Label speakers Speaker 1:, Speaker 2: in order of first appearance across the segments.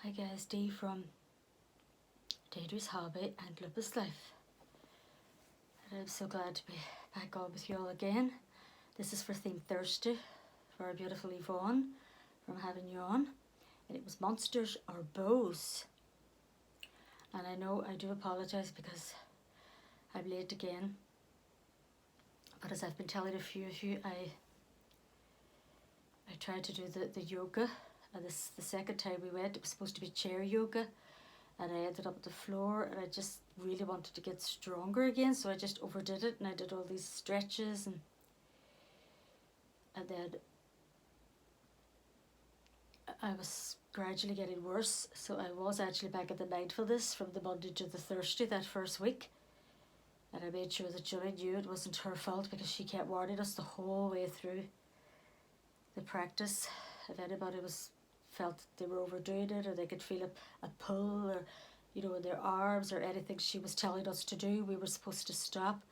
Speaker 1: Hi guys, Dee from Dangerous Hobby and Lupus Life. And I'm so glad to be back on with you all again. This is for Theme Thursday for our beautiful Yvonne from Having You On. And it was Monsters or Bows. And I know I do apologise because I'm late again. But as I've been telling a few of you, I tried to do the yoga. And this the second time we went, it was supposed to be chair yoga. And I ended up at the floor and I just really wanted to get stronger again, so I just overdid it and I did all these stretches and then I was gradually getting worse, so I was actually back at the mindfulness from the Monday to the Thursday that first week, and I made sure that Julie knew it wasn't her fault because she kept warning us the whole way through the practice. If anybody felt they were overdoing it or they could feel a pull or in their arms or anything she was telling us to do, we were supposed to stop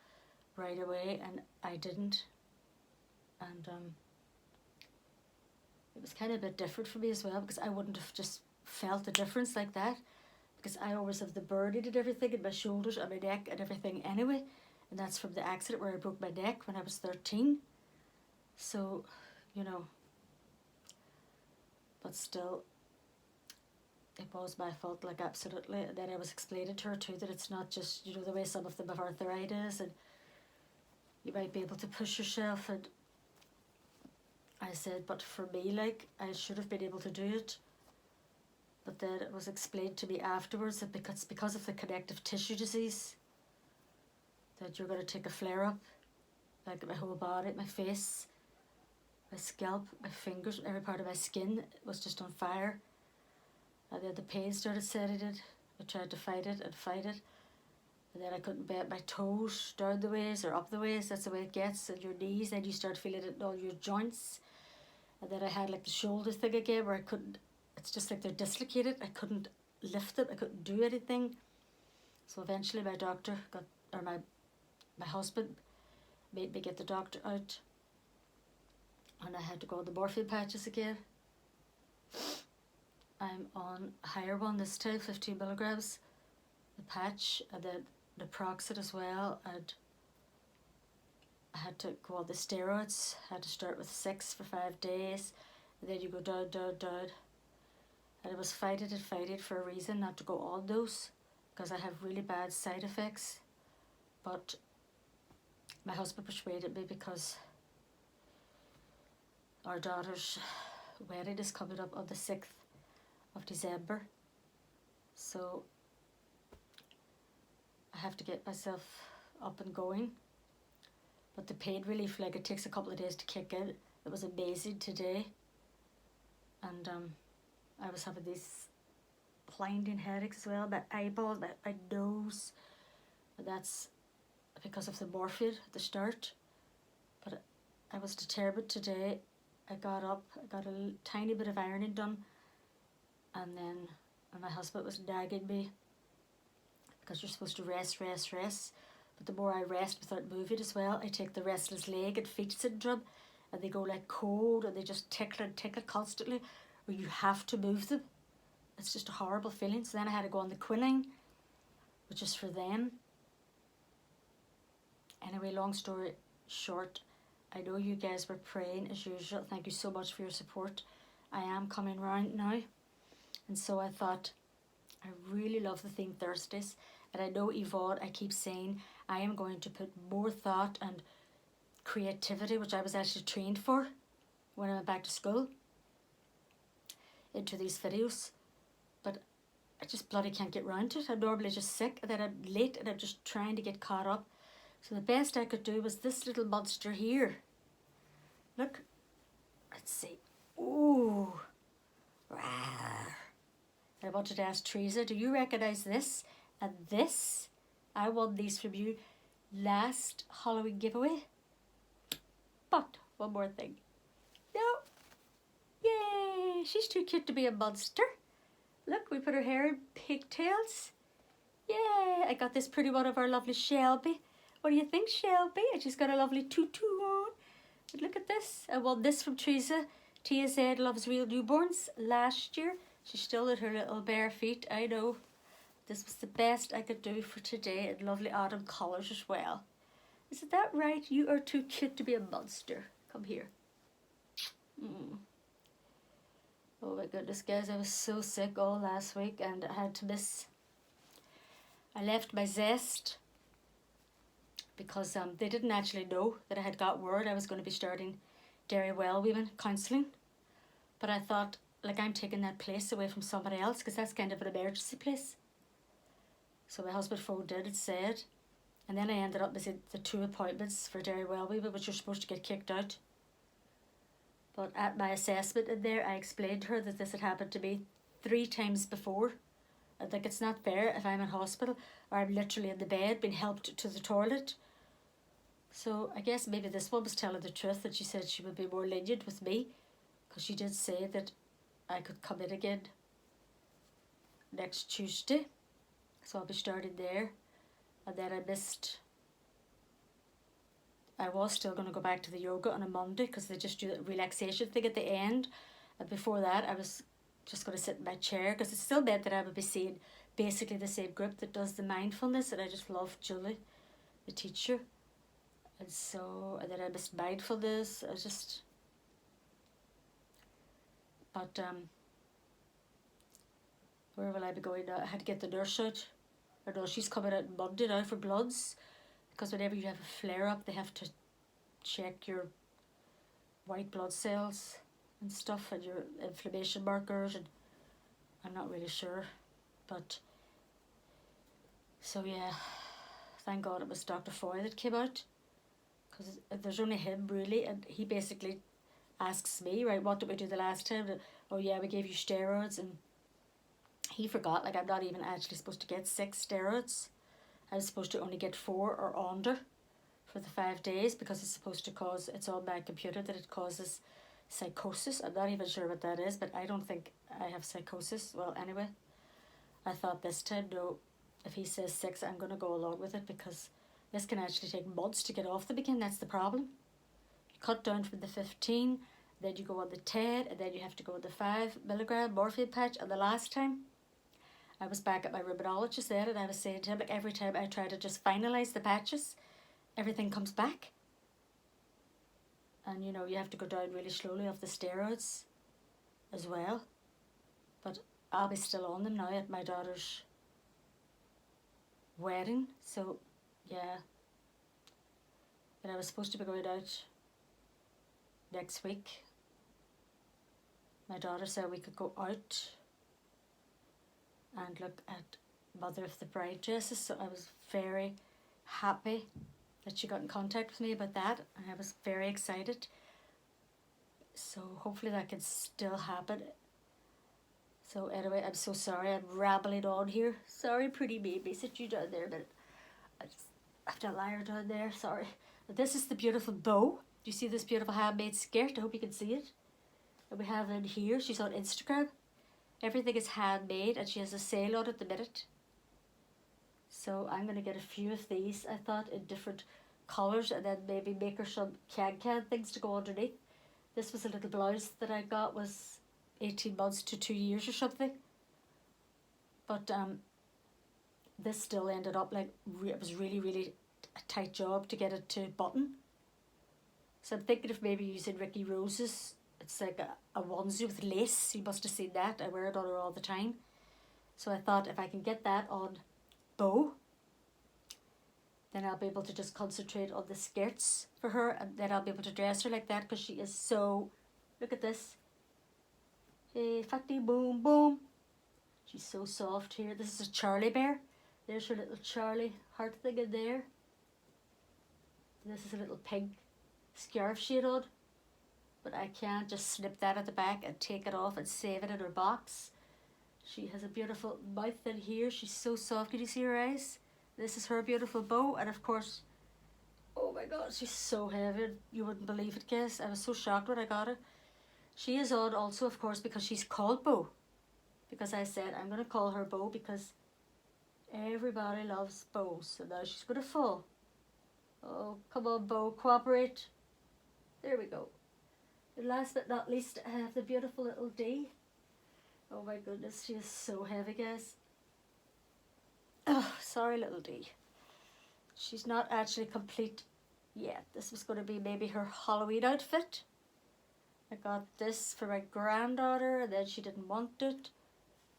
Speaker 1: right away, and I didn't. And it was kind of a bit different for me as well, because I wouldn't have just felt the difference like that, because I always have the burning and everything in my shoulders and my neck and everything anyway, and that's from the accident where I broke my neck when I was 13. So, but still, it was my fault, like, absolutely. And then I was explaining to her too that it's not just, the way some of them have arthritis and you might be able to push yourself. And I said, but for me, like, I should have been able to do it. But then it was explained to me afterwards that because of the connective tissue disease, that you're going to take a flare up, like my whole body, my face, my scalp, my fingers, every part of my skin was just on fire. And then the pain started setting in. I tried to fight it, and then I couldn't bend my toes down the ways or up the ways. That's the way it gets, and your knees. Then you start feeling it in all your joints. And then I had like the shoulder thing again where I couldn't, it's just like they're dislocated. I couldn't lift them, I couldn't do anything. So eventually my doctor my husband made me get the doctor out, and I had to go on the morphine patches again. I'm on a higher one this time, 15 milligrams, the patch, and then naproxen as well, and I had to go on the steroids. I had to start with 6 for 5 days, and then you go down, and I was fighting for a reason not to go on those, because I have really bad side effects. But my husband persuaded me because our daughter's wedding is coming up on the 6th of December, so I have to get myself up and going. But the pain relief, like, it takes a couple of days to kick in. It was amazing today, and I was having these blinding headaches as well, my eyeballs, my nose, and that's because of the morphine at the start. But I was determined today. I got up, I got a tiny bit of ironing done, and my husband was nagging me because you're supposed to rest. But the more I rest without moving as well, I take the restless leg and feet syndrome, and they go like cold and they just tickle constantly, or you have to move them. It's just a horrible feeling. So then I had to go on the quinine, which is for them. Anyway, long story short, I know you guys were praying as usual. Thank you so much for your support. I am coming round now. And so I thought, I really love the Theme Thursdays. And I know, Yvonne, I keep saying I am going to put more thought and creativity, which I was actually trained for when I went back to school, into these videos. But I just bloody can't get round to it. I'm normally just sick, and then I'm late, and I'm just trying to get caught up. So the best I could do was this little monster here. Look. Let's see. Ooh. Rawr. I wanted to ask Teresa, do you recognise this and this? I won these from you last Halloween giveaway. But one more thing. No. Yay! She's too cute to be a monster. Look, we put her hair in pigtails. Yay! I got this pretty one of our lovely Shelby. What do you think, Shelby? And she's got a lovely tutu on. But look at this. I won this from Teresa. TSZ Loves Real Newborns last year. She's still at her little bare feet. I know. This was the best I could do for today, and lovely autumn colours as well. Isn't that right? You are too cute to be a monster. Come here. Oh my goodness, guys, I was so sick all last week and I had to miss. I left my Zest because they didn't actually know that I had got word I was going to be starting Dairy Well Women counselling. But I thought, like, I'm taking that place away from somebody else because that's kind of an emergency place. So my husband phoned in and said, and then I ended up missing the 2 appointments for Dairy Well Women, which you're supposed to get kicked out. But at my assessment in there, I explained to her that this had happened to me 3 times before. I think it's not fair if I'm in hospital or I'm literally in the bed being helped to the toilet. So I guess maybe this one was telling the truth, that she said she would be more lenient with me, because she did say that I could come in again next Tuesday. So I'll be starting there. And then I was still going to go back to the yoga on a Monday because they just do the relaxation thing at the end. And before that, I was just going to sit in my chair because it still meant that I would be seeing basically the same group that does the mindfulness. And I just love Julie, the teacher. And then I missed mindfulness. But where will I be going now? I had to get the nurse out. I know she's coming out Monday now for bloods, because whenever you have a flare-up, they have to check your white blood cells and stuff and your inflammation markers, and I'm not really sure. But, so yeah, thank God it was Dr. Foy that came out, because there's only him really, and he basically asks me, right, what did we do the last time? Oh yeah, we gave you steroids, and he forgot, like, I'm not even actually supposed to get 6 steroids. I was supposed to only get 4 or under for the 5 days, because it's supposed to cause, it's on my computer that it causes psychosis. I'm not even sure what that is, but I don't think I have psychosis. Well, anyway, I thought this time, no, if he says 6, I'm going to go along with it, because this can actually take months to get off them again. That's the problem. You cut down from the 15, then you go on the 10, and then you have to go on the 5 milligram morphine patch. And the last time I was back at my rheumatologist then, and I was saying to him, like, every time I try to just finalise the patches, everything comes back. And you know, you have to go down really slowly off the steroids as well. But I'll be still on them now at my daughter's wedding. So yeah. But I was supposed to be going out next week. My daughter said we could go out and look at Mother of the Bride dresses, so I was very happy that she got in contact with me about that, and I was very excited. So hopefully that can still happen. So anyway, I'm so sorry, I'm rambling on here. Sorry, pretty baby, sit you down there a minute. I just have to lie her down there, sorry. But this is the beautiful bow. Do you see this beautiful handmade skirt? I hope you can see it. And we have it in here. She's on Instagram. Everything is handmade, and she has a sale on it at the minute. So I'm going to get a few of these, I thought, in different colours, and then maybe make her some can things to go underneath. This was a little blouse that I got, was 18 months to 2 years or something. But this still ended up like, it was really a tight job to get it to button. So I'm thinking of maybe using Ricky Rose's. It's like a onesie with lace. You must have seen that. I wear it on her all the time. So I thought if I can get that on bow, then I'll be able to just concentrate on the skirts for her, and then I'll be able to dress her like that, because she is so, look at this. Hey, fatty boom boom. She's so soft here. This is a Charlie bear. There's her little Charlie heart thing in there. This is a little pink scarf she had on. But I can't just snip that at the back and take it off and save it in her box. She has a beautiful mouth in here. She's so soft. Can you see her eyes? This is her beautiful bow. And of course, oh my God, she's so heavy. You wouldn't believe it, guys. I was so shocked when I got her. She is on also, of course, because she's called Bo. Because I said I'm going to call her Bo because everybody loves bows. So now she's going to fall. Oh, come on, Bo, cooperate. There we go. And last but not least, I have the beautiful little D. Oh, Oh my goodness, she is so heavy, guys. Oh, sorry, little D. She's not actually complete yet. This was going to be maybe her Halloween outfit. I got this for my granddaughter, and then she didn't want it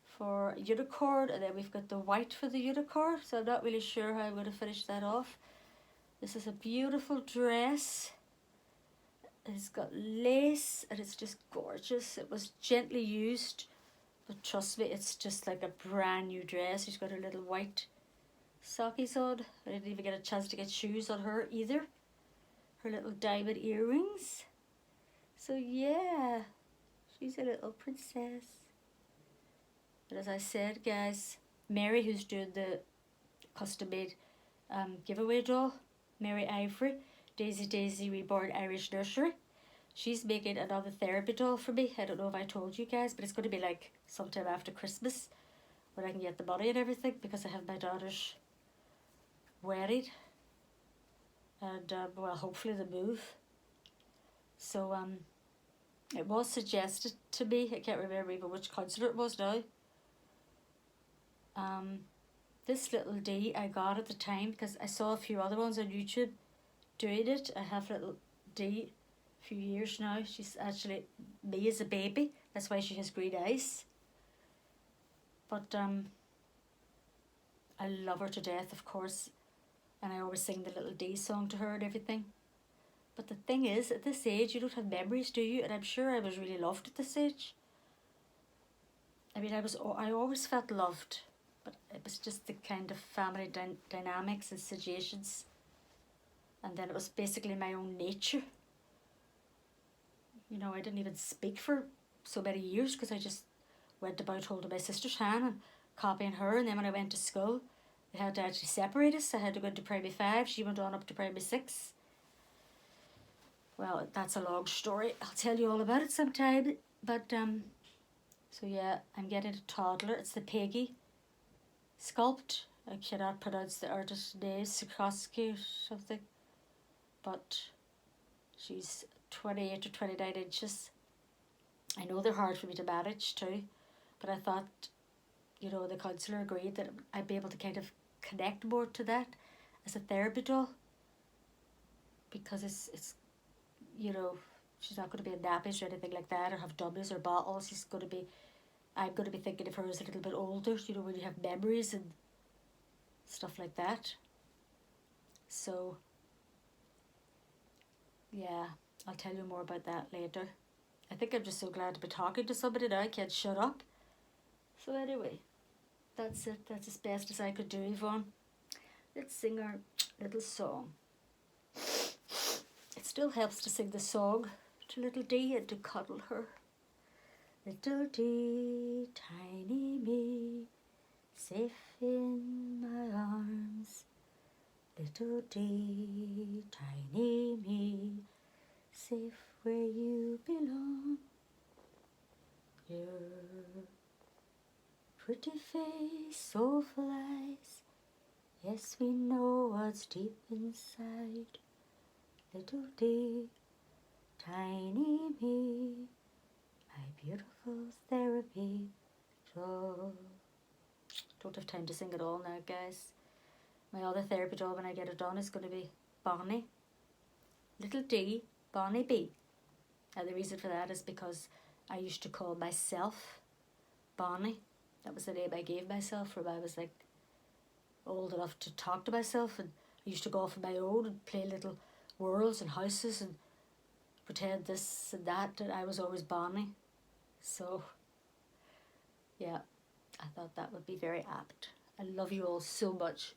Speaker 1: for unicorn, and then we've got the white for the unicorn, so I'm not really sure how I'm going to finish that off. This is a beautiful dress. It's got lace and it's just gorgeous. It was gently used, but trust me, it's just like a brand new dress. She's got her little white sockies on. I didn't even get a chance to get shoes on her either. Her little diamond earrings. So yeah, she's a little princess. But as I said, guys, Mary, who's doing the custom made giveaway doll, Mary Ivory, Daisy Reborn Irish Nursery, she's making another therapy doll for me. I don't know if I told you guys, but it's going to be like sometime after Christmas when I can get the money and everything, because I have my daughter's wedding and well, hopefully the move. So it was suggested to me, I can't remember even which counsellor it was now. This little D I got at the time because I saw a few other ones on YouTube doing it. I have little D a few years now. She's actually me as a baby. That's why she has green eyes. But I love her to death, of course. And I always sing the little D song to her and everything. But the thing is, at this age, you don't have memories, do you? And I'm sure I was really loved at this age. I mean, I always felt loved. But it was just the kind of family dynamics and situations. And then it was basically my own nature. You know, I didn't even speak for so many years because I just went about holding my sister's hand and copying her. And then when I went to school, they had to actually separate us. I had to go into primary 5. She went on up to primary 6. Well, that's a long story. I'll tell you all about it sometime. But, so yeah, I'm getting a toddler. It's the Peggy Sculpt. I cannot pronounce the artist's name, Sikorsky or something. But she's 28 or 29 inches. I know they're hard for me to manage too. But I thought, you know, the counsellor agreed that I'd be able to kind of connect more to that as a therapy doll. Because it's you know, she's not going to be in nappies or anything like that, or have dummies or bottles. I'm going to be thinking of her as a little bit older, you know, when you have memories and stuff like that. So, yeah, I'll tell you more about that later. I think I'm just so glad to be talking to somebody now. I can't shut up. So anyway, that's it. That's as best as I could do, Yvonne. Let's sing our little song. It still helps to sing the song to little D and to cuddle her. Little D, tiny me, safe in my arms. Little D, tiny me, safe where you belong. Your pretty face so flies. Yes, we know what's deep inside. Little D, tiny me, my beautiful therapy doll. Don't have time to sing it all now, guys. My other therapy doll, when I get it done, is going to be Bonnie. Little D, Bonnie B. And the reason for that is because I used to call myself Bonnie. That was the name I gave myself when I was like old enough to talk to myself, and I used to go off on my own and play little worlds and houses and pretend this and that, and I was always Bonnie. So yeah, I thought that would be very apt. I love you all so much.